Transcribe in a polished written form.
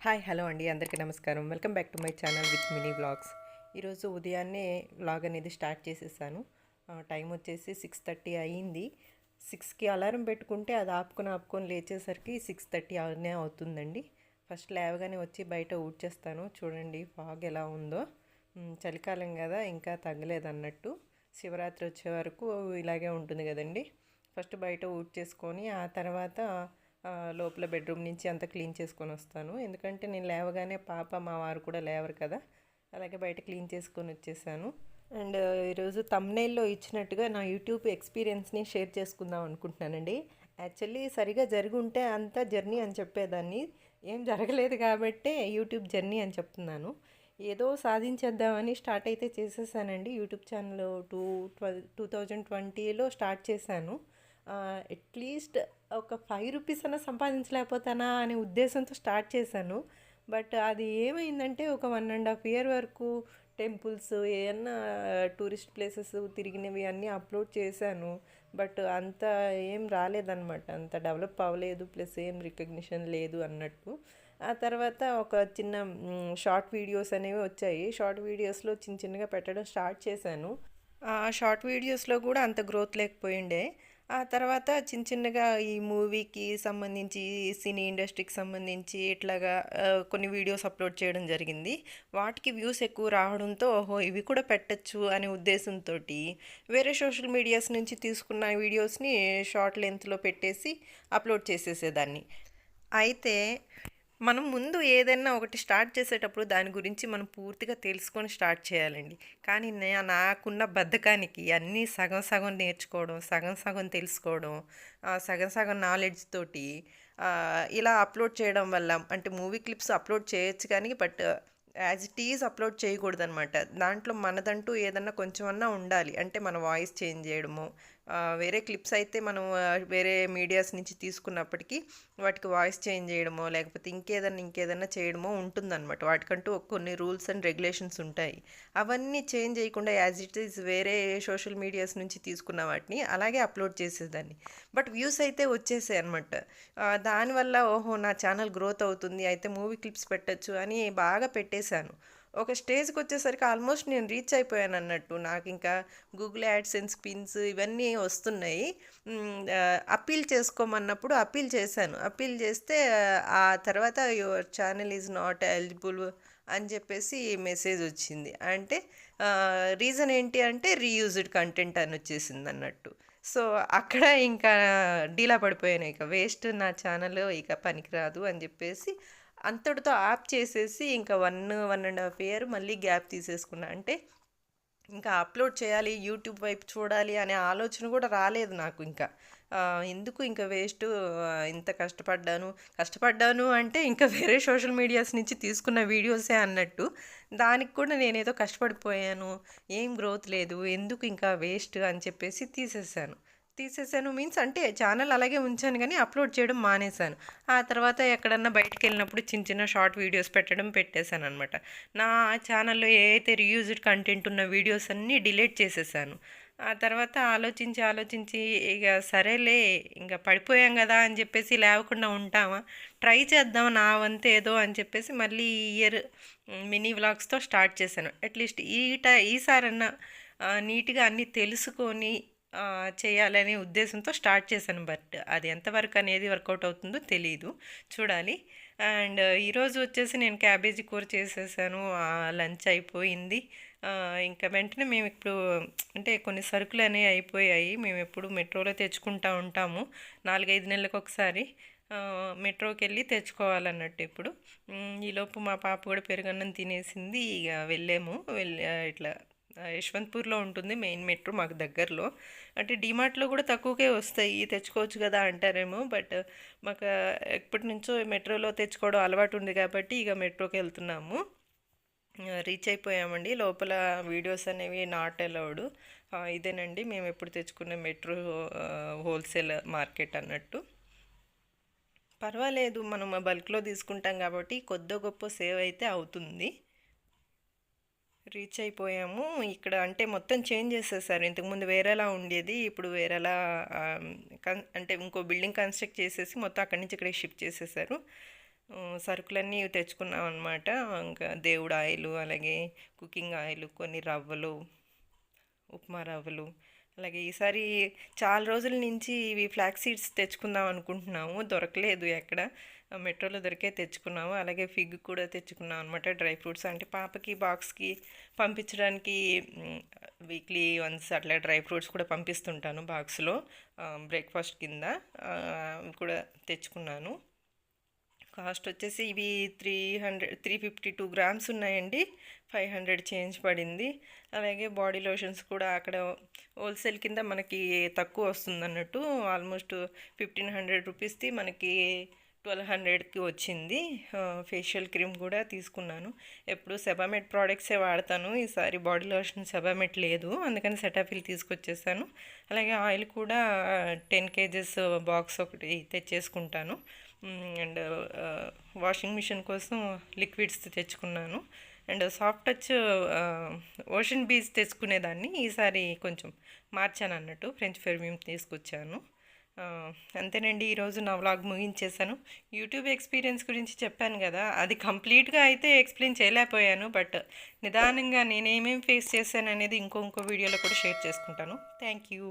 Hi hello అండి, అందరికీ నమస్కారం. Welcome back to my channel with mini vlogs. ఈరోజు ఉదయాన్నే వ్లాగ్ అనేది స్టార్ట్ చేసేసాను. టైం వచ్చేసి 6:30 అయ్యింది. 6కి అలారం పెట్టుకుంటే అది ఆపుకొని లేచేసరికి 6:30 అలానే అవుతుందండి. ఫస్ట్ లేవగానే వచ్చి బయట ఊడ్చేస్తాను. చూడండి ఫాగ్ ఎలా ఉందో. చలికాలం కదా, ఇంకా తగ్గలేదన్నట్టు. శివరాత్రి వచ్చే వరకు ఇలాగే ఉంటుంది కదండి. ఫస్ట్ బయట ఊడ్చేసుకొని ఆ తర్వాత లోపల బెడ్రూమ్ నుంచి అంతా క్లీన్ చేసుకొని వస్తాను. ఎందుకంటే నేను లేవగానే మా వారు కూడా లేవరు కదా, అలాగే బయట క్లీన్ చేసుకొని వచ్చేసాను. అండ్ ఈరోజు తమ్నైల్లో ఇచ్చినట్టుగా నా యూట్యూబ్ ఎక్స్పీరియన్స్ని షేర్ చేసుకుందాం అనుకుంటున్నానండి. యాక్చువల్లీ సరిగా జరిగి ఉంటే అంతా జర్నీ అని చెప్పేదాన్ని. ఏం జరగలేదు కాబట్టే యూట్యూబ్ జర్నీ అని చెప్తున్నాను. ఏదో సాధించేద్దామని స్టార్ట్ అయితే చేసేసానండి. యూట్యూబ్ ఛానల్ 2020లో స్టార్ట్ చేశాను. అట్లీస్ట్ ఒక ₹5 అన్నా సంపాదించలేకపోతానా అనే ఉద్దేశంతో స్టార్ట్ చేశాను. బట్ అది ఏమైందంటే ఒక 1.5 ఇయర్ వరకు టెంపుల్స్ ఏమన్నా టూరిస్ట్ ప్లేసెస్ తిరిగినవి అన్నీ అప్లోడ్ చేశాను. బట్ అంత ఏం రాలేదన్నమాట, అంత డెవలప్ అవ్వలేదు, ప్లస్ ఏం రికగ్నిషన్ లేదు అన్నట్టు. ఆ తర్వాత ఒక చిన్న షార్ట్ వీడియోస్ అనేవి వచ్చాయి. షార్ట్ వీడియోస్లో చిన్నగా పెట్టడం స్టార్ట్ చేశాను. ఆ షార్ట్ వీడియోస్లో కూడా అంత గ్రోత్ లేకపోయిండే. ఆ తర్వాత చిన్నగా ఈ మూవీకి సంబంధించి, సినీ ఇండస్ట్రీకి సంబంధించి ఇట్లాగా కొన్ని వీడియోస్ అప్లోడ్ చేయడం జరిగింది. వాటికి వ్యూస్ ఎక్కువ రావడంతో ఓహో ఇవి కూడా పెట్టచ్చు అనే ఉద్దేశంతో వేరే సోషల్ మీడియాస్ నుంచి తీసుకున్న వీడియోస్ని షార్ట్ లెంత్లో పెట్టేసి అప్లోడ్ చేసేసేదాన్ని. అయితే మనం ముందు ఏదైనా ఒకటి స్టార్ట్ చేసేటప్పుడు దాని గురించి మనం పూర్తిగా తెలుసుకొని స్టార్ట్ చేయాలండి. కానీ నాకున్న బద్ధకానికి అన్నీ సగం సగం నేర్చుకోవడం, సగం సగం తెలుసుకోవడం, సగం సగం నాలెడ్జ్ తోటి ఇలా అప్లోడ్ చేయడం వల్ల, అంటే మూవీ క్లిప్స్ అప్లోడ్ చేయొచ్చు కానీ but as it is upload చేయకూడదనమాట. దాంట్లో మనదంటూ ఏదన్నా కొంచెమన్నా ఉండాలి. అంటే మన వాయిస్ చేంజ్ చేయడము, వేరే క్లిప్స్ అయితే మనం వేరే మీడియాస్ నుంచి తీసుకున్నప్పటికీ వాటికి వాయిస్ చేంజ్ చేయడమో లేకపోతే ఇంకేదన్నా చేయడమో ఉంటుందన్నమాట. వాటికంటూ కొన్ని రూల్స్ అండ్ రెగ్యులేషన్స్ ఉంటాయి. అవన్నీ చేంజ్ చేయకుండా యాజ్ ఇట్ ఈజ్ వేరే సోషల్ మీడియాస్ నుంచి తీసుకున్న వాటిని అలాగే అప్లోడ్ చేసేదాన్ని. బట్ వ్యూస్ అయితే వచ్చేసాయి అనమాట. దానివల్ల ఓహో నా ఛానల్ గ్రోత్ అవుతుంది, అయితే మూవీ క్లిప్స్ పెట్టచ్చు అని బాగా పెట్టేశాను. ఒక స్టేజ్కి వచ్చేసరికి ఆల్మోస్ట్ నేను రీచ్ అయిపోయాను అన్నట్టు. నాకు ఇంకా గూగుల్ యాడ్సెన్స్ పిన్స్ ఇవన్నీ వస్తున్నాయి. అప్పీల్ చేసుకోమన్నప్పుడు అప్పీల్ చేశాను. అప్పీల్ చేస్తే ఆ తర్వాత your channel is not eligible అని చెప్పేసి మెసేజ్ వచ్చింది. అంటే రీజన్ ఏంటి అంటే రీయూజ్డ్ కంటెంట్ అని వచ్చేసింది అన్నట్టు. సో అక్కడ ఇంకా డీలా పడిపోయాను. ఇక వేస్ట్, నా ఛానల్ ఇక పనికిరాదు అని చెప్పేసి అంతటితో ఆప్ చేసేసి ఇంకా 1.5 ఇయర్ మళ్ళీ గ్యాప్ తీసేసుకున్నా. అంటే ఇంకా అప్లోడ్ చేయాలి, యూట్యూబ్ వైపు చూడాలి అనే ఆలోచన కూడా రాలేదు నాకు. ఇంకా ఎందుకు ఇంకా వేస్ట్, ఇంత కష్టపడ్డాను అంటే ఇంకా వేరే సోషల్ మీడియాస్ నుంచి తీసుకున్న వీడియోసే అన్నట్టు. దానికి కూడా నేనేదో కష్టపడిపోయాను, ఏం గ్రోత్ లేదు, ఎందుకు ఇంకా వేస్ట్ అని చెప్పేసి తీసేసాను మీన్స్ అంటే ఛానల్ అలాగే ఉంచాను కానీ అప్లోడ్ చేయడం మానేశాను. ఆ తర్వాత ఎక్కడన్నా బయటకు వెళ్ళినప్పుడు చిన్న షార్ట్ వీడియోస్ పెట్టేశాను అనమాట. నా ఛానల్లో ఏ అయితే రీయూజ్డ్ కంటెంట్ ఉన్న వీడియోస్ అన్నీ డిలీట్ చేసేసాను. ఆ తర్వాత ఆలోచించి ఇక సరేలే ఇంకా పడిపోయాం కదా అని చెప్పేసి లేవకుండా ఉంటామా, ట్రై చేద్దాం నా వంతు ఏదో అని చెప్పేసి మళ్ళీ ఈ ఇయర్ మినీ వ్లాగ్స్తో స్టార్ట్ చేశాను. అట్లీస్ట్ ఈసారన్నా నీట్గా అన్నీ తెలుసుకొని చేయాలనే ఉద్దేశంతో స్టార్ట్ చేశాను. బట్ అది ఎంతవరకు అనేది వర్కౌట్ అవుతుందో తెలియదు, చూడాలి. అండ్ ఈరోజు వచ్చేసి నేను క్యాబేజీ కూర చేసేసాను. లంచ్ అయిపోయింది. ఇంకా వెంటనే మేము ఇప్పుడు అంటే కొన్ని సరుకులు అనేవి అయిపోయాయి. మేము ఎప్పుడు మెట్రోలో తెచ్చుకుంటూ ఉంటాము, 4-5 నెలలకు ఒకసారి మెట్రోకి వెళ్ళి తెచ్చుకోవాలన్నట్టు. ఇప్పుడు ఈలోపు మా పాప కూడా పెరుగన్నం తినేసింది. ఇక వెళ్ళాము. ఇట్లా యశ్వంత్పూర్లో ఉంటుంది మెయిన్ మెట్రో మాకు దగ్గరలో. అంటే డిమార్ట్లో కూడా తక్కువకే వస్తాయి, తెచ్చుకోవచ్చు కదా అంటారేమో. బట్ మాకు ఎప్పటి నుంచో మెట్రోలో తెచ్చుకోవడం అలవాటు ఉంది కాబట్టి ఇక మెట్రోకి వెళ్తున్నాము. రీచ్ అయిపోయామండి. లోపల వీడియోస్ అనేవి నాట్ అలౌడ్. ఇదేనండి మేము ఎప్పుడు తెచ్చుకునే మెట్రో హోల్సేల్ మార్కెట్ అన్నట్టు. పర్వాలేదు, మనం బల్క్లో తీసుకుంటాం కాబట్టి కొద్దో గొప్ప సేవ్ అయితే అవుతుంది. రీచ్ అయిపోయాము. ఇక్కడ అంటే మొత్తం చేంజ్ చేసేసారు. ఇంతకుముందు వేరేలా ఉండేది, ఇప్పుడు వేరేలా అంటే ఇంకో బిల్డింగ్ కన్స్ట్రక్ట్ చేసేసి మొత్తం అక్కడి నుంచి ఇక్కడికి షిఫ్ట్ చేసేసారు. సరుకులన్నీ తెచ్చుకున్నాం అనమాట. ఇంకా దేవుడు ఆయిలు, అలాగే కుకింగ్ ఆయిల్, కొన్ని రవ్వలు, ఉప్మా రవ్వలు, అలాగే ఈసారి చాలా రోజుల నుంచి ఇవి ఫ్లాక్స్ సీడ్స్ తెచ్చుకుందాం అనుకుంటున్నాము, దొరకలేదు ఎక్కడ. మెట్రోలో దొరికే తెచ్చుకున్నాము. అలాగే ఫిగ్ కూడా తెచ్చుకున్నాం అనమాట. డ్రై ఫ్రూట్స్ అంటే పాపకి బాక్స్కి పంపించడానికి వీక్లీ వన్స్ అట్లా డ్రై ఫ్రూట్స్ కూడా పంపిస్తుంటాను బాక్స్లో, బ్రేక్ఫాస్ట్ కింద. కూడా తెచ్చుకున్నాను. కాస్ట్ వచ్చేసి ఇవి 352 గ్రామ్స్ ఉన్నాయండి. 500 చేంజ్ పడింది. అలాగే బాడీ లోషన్స్ కూడా అక్కడ హోల్సేల్ కింద మనకి తక్కువ వస్తుంది అన్నట్టు. ఆల్మోస్ట్ 1500 రూపీస్ది మనకి 1200కి వచ్చింది. ఫేషియల్ క్రీమ్ కూడా తీసుకున్నాను. ఎప్పుడు సెబామెట్ ప్రోడక్ట్సే వాడతాను, ఈసారి బాడీ లోషన్ సెబామెట్ లేదు, అందుకని సెటాఫిల్ తీసుకొచ్చేసాను. అలాగే ఆయిల్ కూడా 10 kgs బాక్స్ ఒకటి తెచ్చేసుకుంటాను. అండ్ వాషింగ్ మిషన్ కోసం లిక్విడ్స్ తెచ్చుకున్నాను. And soft touch ocean breeze తెచ్చుకునేదాన్ని, ఈసారి కొంచెం మార్చాను అన్నట్టు, ఫ్రెంచ్ పెర్ఫ్యూమ్ తీసుకొచ్చాను. అంతేనండి, ఈరోజు నా వ్లాగ్ ముగించేశాను. యూట్యూబ్ ఎక్స్పీరియన్స్ గురించి చెప్పాను కదా, అది కంప్లీట్గా అయితే ఎక్స్ప్లెయిన్ చేయలేకపోయాను, బట్ నిదానంగా నేనేమేమి ఫేస్ చేశాను అనేది ఇంకో వీడియోలో కూడా షేర్ చేసుకుంటాను. Thank you.